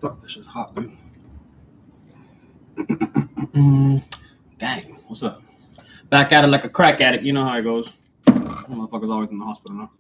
Fuck, this shit's hot, dude. Dang, what's up? Back at it like a crack addict. You know how it goes. Motherfucker's always in the hospital now.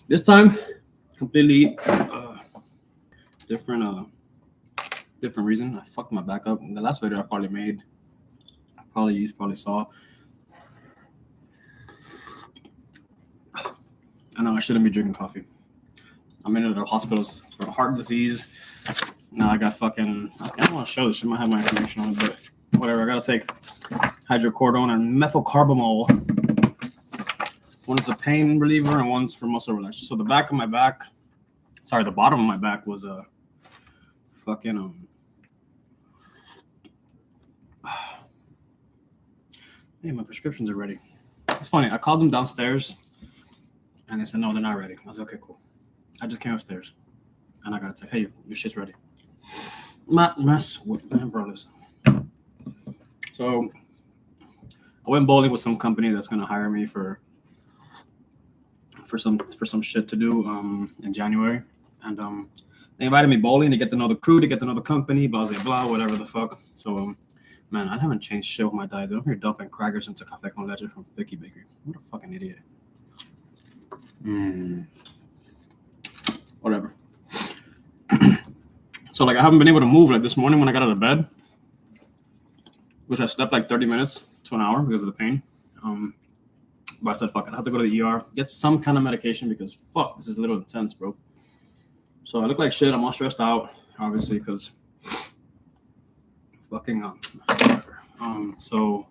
This time, completely different reason. I fucked my back up. The last video I probably made, you probably saw. I know I shouldn't be drinking coffee. I'm in the hospitals for heart disease. Now I got fucking. I don't want to show this. I might have my information on it, but whatever. I gotta take hydrocodone and methylcarbamol. One's a pain reliever and one's for muscle relaxation. So the bottom of my back was a fucking Hey, my prescriptions are ready. It's funny. I called them downstairs, and they said no, they're not ready. I was like, okay, cool. I just came upstairs, and I got to say, hey, your shit's ready. Man, bro, listen. So I went bowling with some company that's gonna hire me for some shit to do in January, and they invited me bowling to get to know the crew, to get to know the company, blah blah blah, whatever the fuck. So man, I haven't changed shit with my diet. I'm here dumping crackers into Café Con Leche from Vicky Bakery. What a fucking idiot. Whatever. So like I haven't been able to move. Like this morning when I got out of bed, which I slept like 30 minutes to an hour because of the pain. But I said, fuck it, I have to go to the ER, get some kind of medication because fuck, this is a little intense, bro. So I look like shit. I'm all stressed out, obviously, because fucking so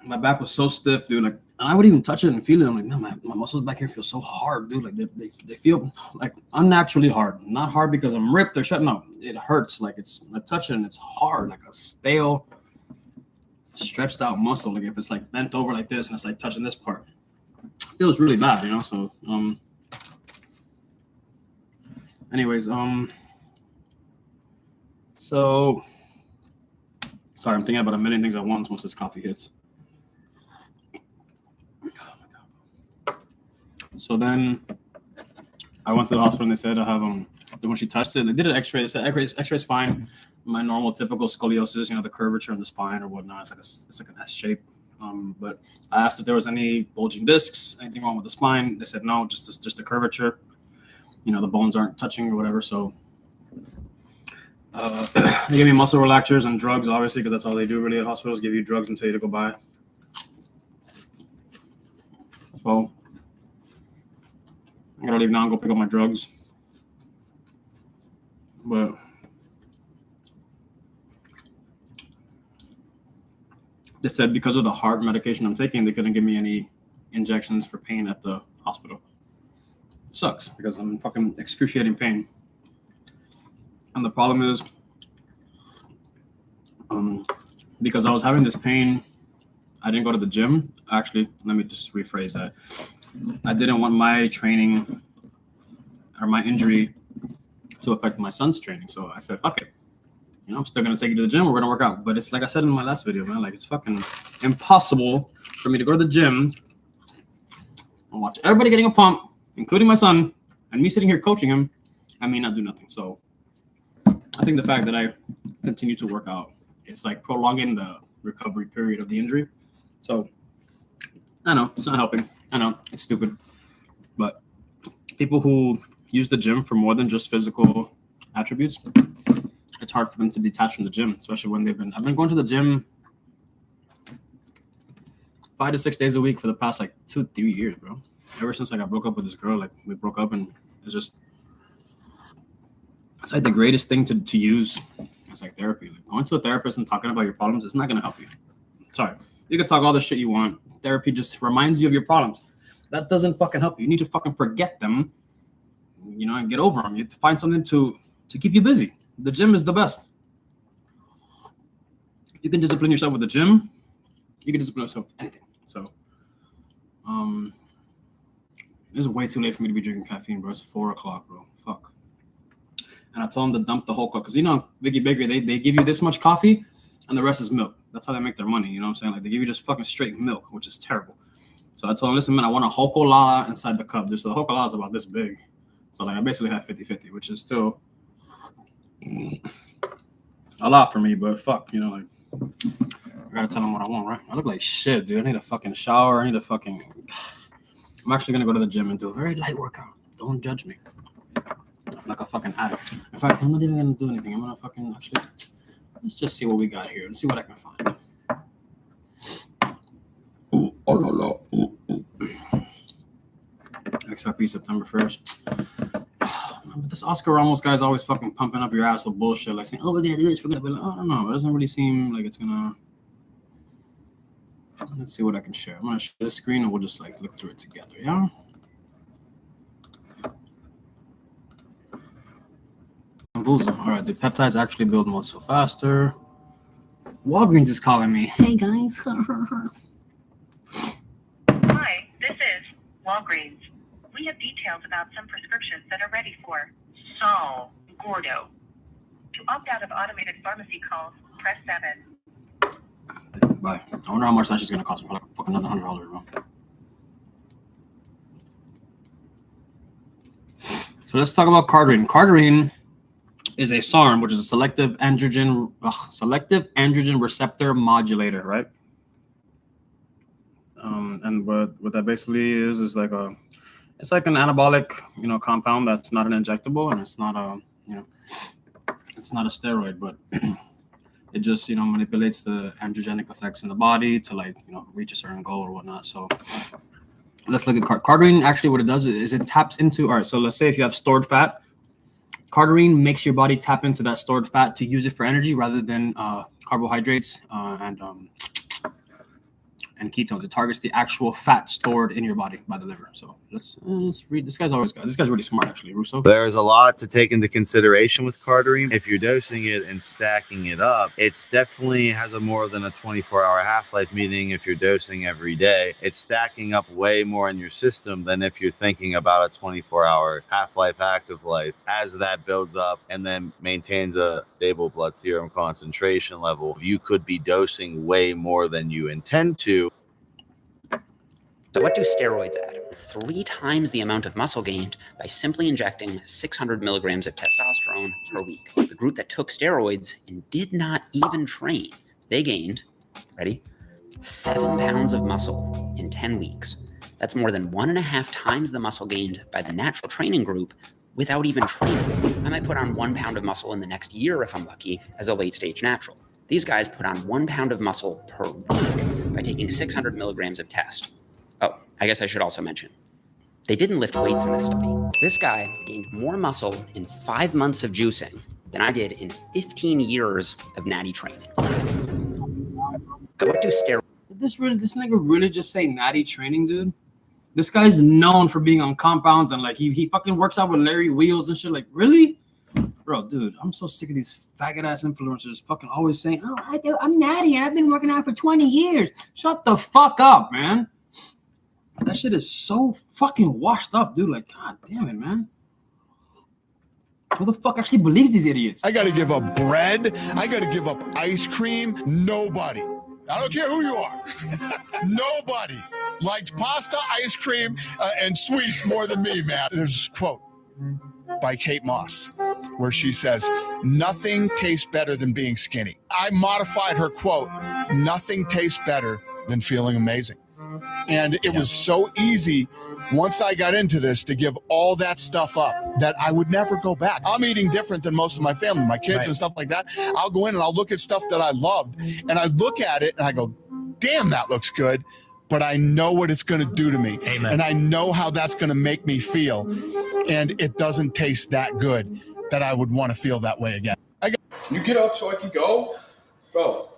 my back was so stiff, dude. Like, and I would even touch it and feel it. I'm like, man, my muscles back here feel so hard, dude. Like they feel like unnaturally hard. Not hard because I'm ripped or shut. No, it hurts. Like I touch it and it's hard, like a stale, stretched out muscle. Like if it's like bent over like this and it's like touching this part, it feels really bad, you know. So anyways, so sorry, I'm thinking about a million things at once this coffee hits. So then I went to the hospital and they said I have when she touched it, they did an x-ray. They said x-ray's fine. My normal typical scoliosis, you know, the curvature in the spine or whatnot, it's like an S shape. But I asked if there was any bulging discs, anything wrong with the spine. They said no, just the curvature. You know, the bones aren't touching or whatever. So they gave me muscle relaxers and drugs, obviously, because that's all they do really at hospitals, give you drugs and tell you to go buy. So I gotta leave now and go pick up my drugs. But they said because of the heart medication I'm taking, they couldn't give me any injections for pain at the hospital. It sucks because I'm in fucking excruciating pain. And the problem is, because I was having this pain, I didn't go to the gym. Actually, let me just rephrase that. I didn't want my training or my injury to affect my son's training. So I said, fuck it. You know, I'm still going to take you to the gym. We're going to work out. But it's like I said in my last video, man, like it's fucking impossible for me to go to the gym and watch everybody getting a pump, including my son, and me sitting here coaching him, and me not do nothing. So I think the fact that I continue to work out, it's like prolonging the recovery period of the injury. So I know it's not helping. I know it's stupid, but people who use the gym for more than just physical attributes, it's hard for them to detach from the gym, especially when I've been going to the gym 5 to 6 days a week for the past like 2-3 years, bro. Ever since like I broke up with this girl, like we broke up, and it's like the greatest thing to use. It's like therapy. Like going to a therapist and talking about your problems, it's not gonna help you. Sorry, you can talk all the shit you want. Therapy just reminds you of your problems. That doesn't fucking help you. You need to fucking forget them, you know, and get over them. You have to find something to keep you busy. The gym is the best. You can discipline yourself with the gym. You can discipline yourself with anything. So, it's way too late for me to be drinking caffeine, bro. It's 4:00, bro. Fuck. And I told them to dump the whole cup because you know, Vicky Bakery, they give you this much coffee, and the rest is milk. That's how they make their money. You know what I'm saying? Like they give you just fucking straight milk, which is terrible. So I told them, listen, man, I want a Hokolala inside the cup. So the Hokolala is about this big. So like I basically have 50-50, which is still a lot for me, but fuck, you know, like I gotta tell them what I want, right? I look like shit, dude. I need a fucking shower. I need a fucking. I'm actually gonna go to the gym and do a very light workout. Don't judge me. I'm like a fucking addict. In fact, I'm not even gonna do anything. I'm gonna fucking actually. Let's just see what we got here. Let's see what I can find. Ooh, oh la la. Ooh, ooh. XRP September 1st. But this Oscar Ramos guy's always fucking pumping up your ass with bullshit, like saying, "Oh, we're gonna do this, we're gonna." I don't know. It doesn't really seem like it's gonna. Let's see what I can share. I'm gonna share this screen, and we'll just like look through it together. Yeah. Boozle. All right, the peptides actually build muscle faster. Walgreens is calling me. Hey guys. Hi, this is Walgreens. We have details about some prescriptions that are ready for Sol Gordo. To opt out of automated pharmacy calls, press 7. Bye. I wonder how much that's just gonna cost me. Like fucking another $100, bro. So let's talk about Cardarine. Cardarine is a SARM, which is a selective androgen receptor modulator, right? And what that basically is like it's like an anabolic, you know, compound that's not an injectable, and it's not a, you know, it's not a steroid, but it just, you know, manipulates the androgenic effects in the body to, like, you know, reach a certain goal or whatnot. So let's look at Cardarine. Actually, what it does is it taps into, all right, so let's say if you have stored fat, Cardarine makes your body tap into that stored fat to use it for energy rather than carbohydrates and ketones. It targets the actual fat stored in your body by the liver. So let's read. This guy's really smart, actually, Russo. There's a lot to take into consideration with Cardarine. If you're dosing it and stacking it up, it's definitely has a more than a 24-hour half-life, meaning if you're dosing every day, it's stacking up way more in your system than if you're thinking about a 24-hour half-life, active life. As that builds up and then maintains a stable blood serum concentration level, you could be dosing way more than you intend to. So what do steroids add? 3 times the amount of muscle gained by simply injecting 600 milligrams of testosterone per week. The group that took steroids and did not even train, they gained, ready, 7 pounds of muscle in 10 weeks. That's more than 1.5 times the muscle gained by the natural training group without even training. I might put on 1 pound of muscle in the next year if I'm lucky as a late stage natural. These guys put on 1 pound of muscle per week by taking 600 milligrams of test. Oh, I guess I should also mention, they didn't lift weights in this study. This guy gained more muscle in 5 months of juicing than I did in 15 years of natty training. So what do steroids? Did this nigga really just say natty training, dude? This guy's known for being on compounds and like he fucking works out with Larry Wheels and shit. Like, really? Bro, dude, I'm so sick of these faggot ass influencers fucking always saying, "Oh, I'm natty and I've been working out for 20 years." Shut the fuck up, man. That shit is so fucking washed up, dude. Like, god damn it, man. Who the fuck actually believes these idiots? I gotta give up bread. I gotta give up ice cream. Nobody. I don't care who you are. Nobody liked pasta, ice cream, and sweets more than me, man. There's this quote by Kate Moss where she says, "Nothing tastes better than being skinny." I modified her quote, "Nothing tastes better than feeling amazing." And it was so easy once I got into this to give all that stuff up that I would never go back. I'm eating different than most of my family, my kids and stuff like that. I'll go in and I'll look at stuff that I loved and I look at it and I go, damn, that looks good. But I know what it's going to do to me. Amen. And I know how that's going to make me feel. And it doesn't taste that good that I would want to feel that way again. Can you get up so I can go? Bro,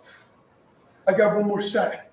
I got one more set.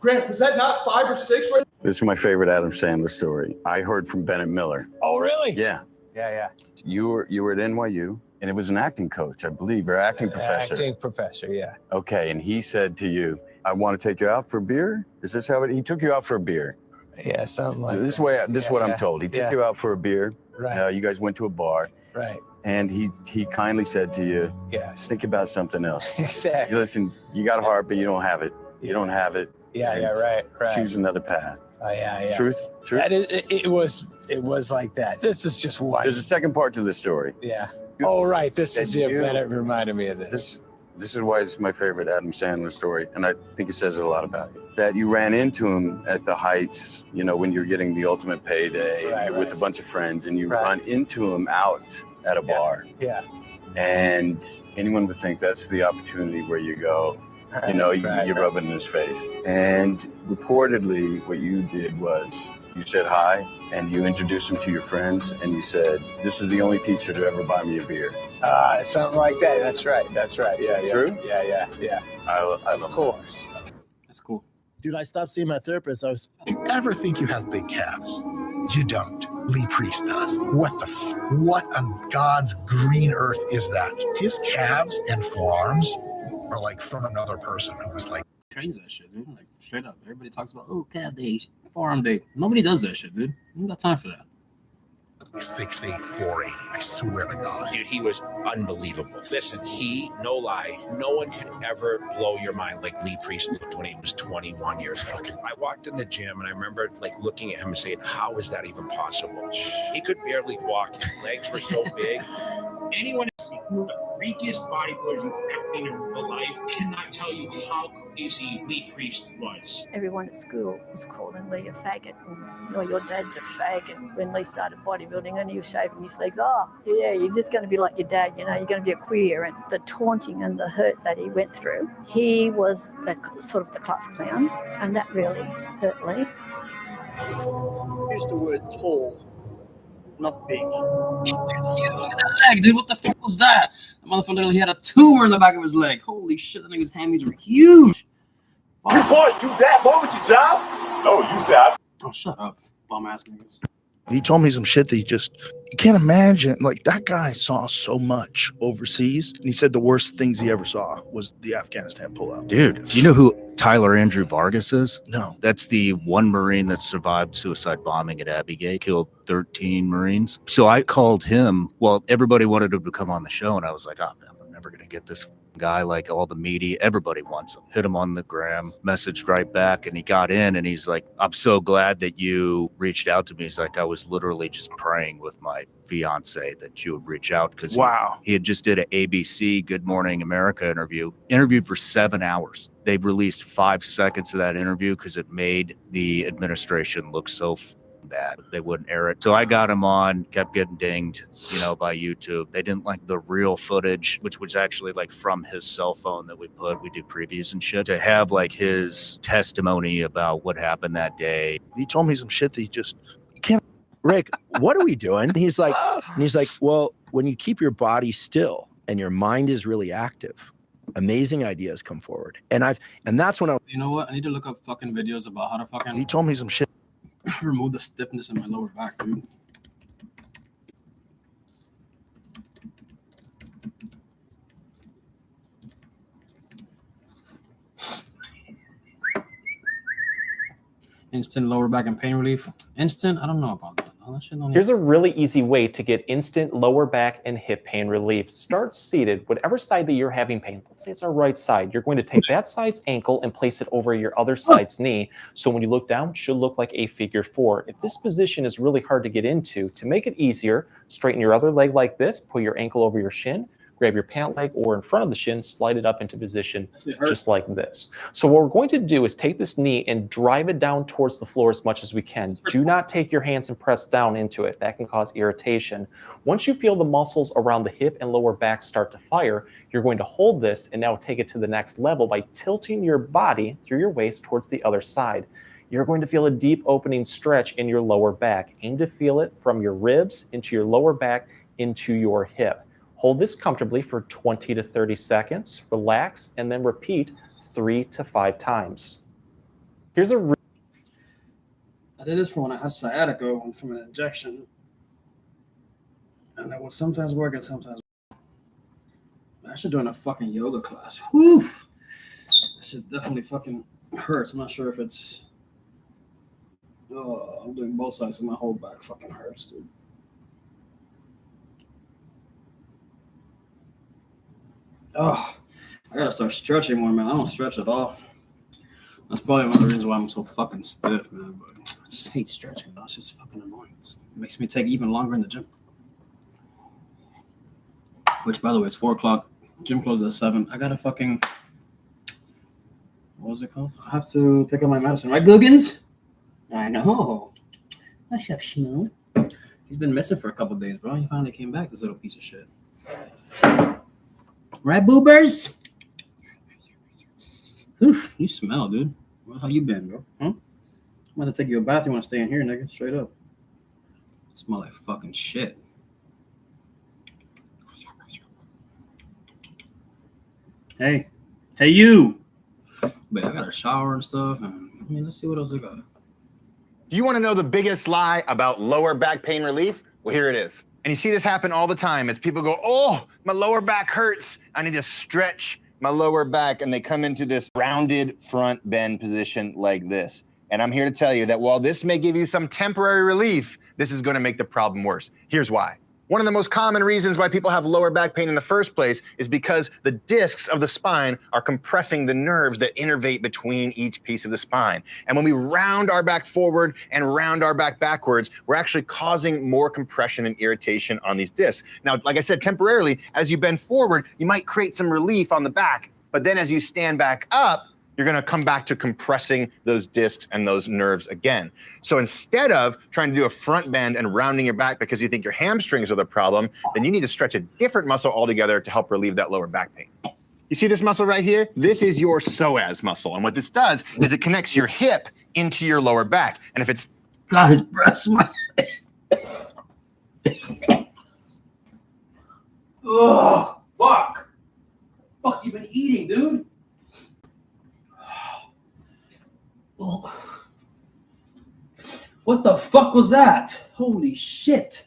Grant, was that not 5 or 6 right? This is my favorite Adam Sandler story. I heard from Bennett Miller. Oh, really? Yeah. Yeah. You were at NYU, and it was an acting coach, I believe, or acting professor. Acting professor, yeah. Okay, and he said to you, "I want to take you out for a beer." Is this how he took you out for a beer? Yeah, something like this that. This is what I'm told. He took you out for a beer. Right. You guys went to a bar. Right. And he kindly said to you, "Yes. Think about something else." Exactly. Listen, you got a heart, but you don't have it. You don't have it. Yeah, right. Choose another path. Yeah. Truth. That is, it It was like that. This is just what. There's a second part to the story. Yeah. Oh, right. This is And Bennett reminded me of this. This is why it's my favorite Adam Sandler story, and I think it says a lot about you. That you ran into him at the heights, you know, when you're getting the ultimate payday, and you're with a bunch of friends, and you run into him out at a bar. Yeah. And anyone would think that's the opportunity where you go, you know, you rub it in his face. And reportedly, what you did was you said hi, and you introduced him to your friends, and you said, "This is the only teacher to ever buy me a beer." Something like that. That's right. Yeah. True? Yeah. I love Of course. That's cool. Dude, I stopped seeing my therapist. Do you ever think you have big calves? You don't. Lee Priest does. What on God's green earth is that? His calves and forearms are like from another person who was like, Trains that shit, dude. Like, straight up. Everybody talks about, oh, calf day, forearm day. Nobody does that shit, dude. I don't got time for that. 6'8", 480. I swear to God. Dude, he was unbelievable. Listen, no lie, no one could ever blow your mind like Lee Priest looked when he was 21 years old. I walked in the gym and I remember like looking at him and saying, how is that even possible? He could barely walk. His legs were so big. Anyone the freakiest bodybuilders you've ever seen in real life cannot tell you how crazy Lee Priest was. Everyone at school was calling Lee a faggot. And, your dad's a fag. And when Lee started bodybuilding and he was shaving his legs, oh, yeah, you're just going to be like your dad, you're going to be a queer. And the taunting and the hurt that he went through, he was sort of the class clown. And that really hurt Lee. Use the word tall, not big. Look at that leg, dude. What the fuck was that? The motherfucker literally had a tumor in the back of his leg. Holy shit, that nigga's hammies were huge. You boy, you that boy with your job? No, you said. Oh, shut up, bum ass niggas. He told me some shit that you can't imagine. Like, that guy saw so much overseas, and he said the worst things he ever saw was the Afghanistan pullout. Dude, do you know who Tyler Andrew Vargas is? No. That's the one Marine that survived suicide bombing at Abbey Gate, killed 13 Marines. So I called him. Well, everybody wanted him to come on the show, and I was like, oh, man, I'm never going to get this guy. Like, all the media, everybody wants him. Hit him on the gram, messaged right back, and he got in, and he's like, I'm so glad that you reached out to me. He's like, I was literally just praying with my fiance that you would reach out, because he had just did an ABC Good Morning America interviewed for 7 hours. They released 5 seconds of that interview because it made the administration look so bad. They wouldn't air it. So I got him on, kept getting dinged, by YouTube. They didn't like the real footage, which was actually like from his cell phone that we do previews and shit, to have like his testimony about what happened that day. He told me some shit that you can't. Rick, what are we doing? He's like, well, when you keep your body still and your mind is really active, amazing ideas come forward. And that's when You know what? I need to look up fucking videos about how to fucking. He told me some shit. Remove the stiffness in my lower back, dude. Instant lower back and pain relief. Instant? I don't know about that. Oh, that shit don't Here's a really easy way to get instant lower back and hip pain relief. Start seated, whatever side that you're having pain. Let's say it's our right side. You're going to take that side's ankle and place it over your other side's knee. So when you look down, it should look like a figure 4. If this position is really hard to get into, to make it easier, straighten your other leg like this, put your ankle over your shin, grab your pant leg or in front of the shin, slide it up into position just like this. So what we're going to do is take this knee and drive it down towards the floor as much as we can. Do not take your hands and press down into it. That can cause irritation. Once you feel the muscles around the hip and lower back start to fire, you're going to hold this and now take it to the next level by tilting your body through your waist towards the other side. You're going to feel a deep opening stretch in your lower back. Aim to feel it from your ribs into your lower back into your hip. Hold this comfortably for 20 to 30 seconds, relax, and then repeat 3 to 5 times. Here's a I did this for when I had sciatica from an injection. And it would sometimes work and sometimes I should join a fucking yoga class. Whew. That shit definitely fucking hurts. I'm not sure if it's... Oh, I'm doing both sides and my whole back fucking hurts, dude. Oh, I gotta start stretching more, man. I don't stretch at all. That's probably one of the reasons why I'm so fucking stiff, man. But just hate stretching, bro. It's just fucking annoying. It makes me take even longer in the gym. Which, by the way, it's 4 o'clock. Gym closes at 7. I gotta fucking, what was it called? I have to pick up my medicine, right, Googans? I know. What's up, Shmoo? He's been missing for a couple days, bro. He finally came back, this little piece of shit. Right, boobers? Oof, you smell, dude. Well, how you been, bro? Huh? I'm about to take you a bath. You want to stay in here, nigga? Straight up. Smell like fucking shit. Hey. Hey, you. But I got a shower and stuff. And I mean, let's see what else I got. Do you want to know the biggest lie about lower back pain relief? Well, here it is. And you see this happen all the time as people go, oh, my lower back hurts. I need to stretch my lower back. And they come into this rounded front bend position like this. And I'm here to tell you that while this may give you some temporary relief, this is going to make the problem worse. Here's why. One of the most common reasons why people have lower back pain in the first place is because the discs of the spine are compressing the nerves that innervate between each piece of the spine. And when we round our back forward and round our back backwards, we're actually causing more compression and irritation on these discs. Now, like I said, temporarily, as you bend forward, you might create some relief on the back, but then as you stand back up, you're gonna come back to compressing those discs and those nerves again. So instead of trying to do a front bend and rounding your back because you think your hamstrings are the problem, then you need to stretch a different muscle altogether to help relieve that lower back pain. You see this muscle right here? This is your psoas muscle. And what this does is it connects your hip into your lower back. And if it's— God, his breath smells. Oh, fuck. Fuck, you been eating, dude? Oh. What the fuck was that? Holy shit.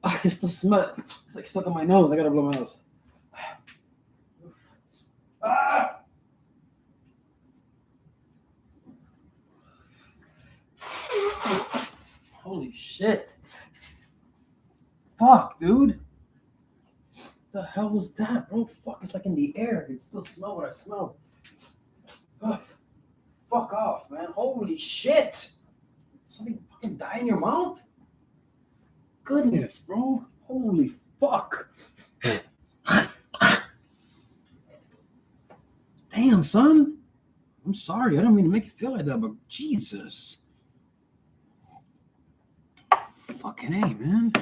I can still smell it. It's like stuck on my nose. I gotta blow my nose. Ah! Holy shit. Fuck, dude. The hell was that, bro? Fuck, it's like in the air. I can still smell what I smelled. Ugh. Fuck off, man. Holy shit. Something fucking die in your mouth? Goodness, bro. Holy fuck. Damn, son. I'm sorry. I didn't mean to make you feel like that, but Jesus. Fucking A, man.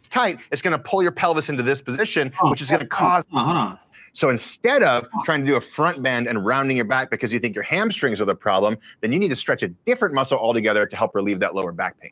It's tight, it's gonna pull your pelvis into this position, which is gonna cause— Hold on. So instead of trying to do a front bend and rounding your back because you think your hamstrings are the problem, then you need to stretch a different muscle altogether to help relieve that lower back pain.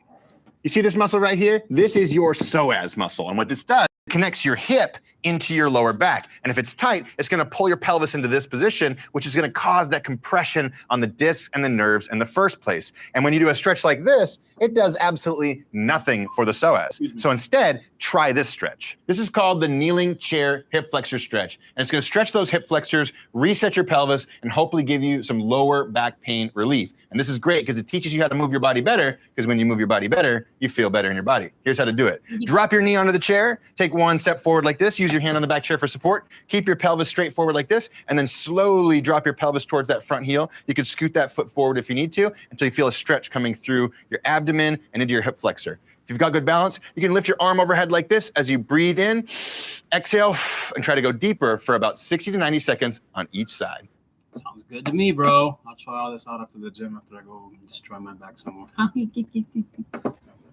You see this muscle right here? This is your psoas muscle. And what this does, it connects your hip into your lower back. And if it's tight, it's gonna pull your pelvis into this position, which is gonna cause that compression on the discs and the nerves in the first place. And when you do a stretch like this, it does absolutely nothing for the psoas. So instead, try this stretch. This is called the kneeling chair hip flexor stretch. And it's gonna stretch those hip flexors, reset your pelvis, and hopefully give you some lower back pain relief. And this is great because it teaches you how to move your body better, because when you move your body better, you feel better in your body. Here's how to do it. Drop your knee onto the chair, take one step forward like this, use your hand on the back chair for support, keep your pelvis straight forward like this, and then slowly drop your pelvis towards that front heel. You can scoot that foot forward if you need to, until you feel a stretch coming through your abdomen and into your hip flexor. If you've got good balance, you can lift your arm overhead like this as you breathe in, exhale, and try to go deeper for about 60 to 90 seconds on each side. Sounds good to me, bro. I'll try all this out after the gym after I go destroy my back somewhere. All right,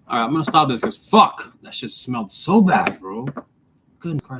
I'm gonna stop this because fuck, that shit smelled so bad, bro. Good Christ.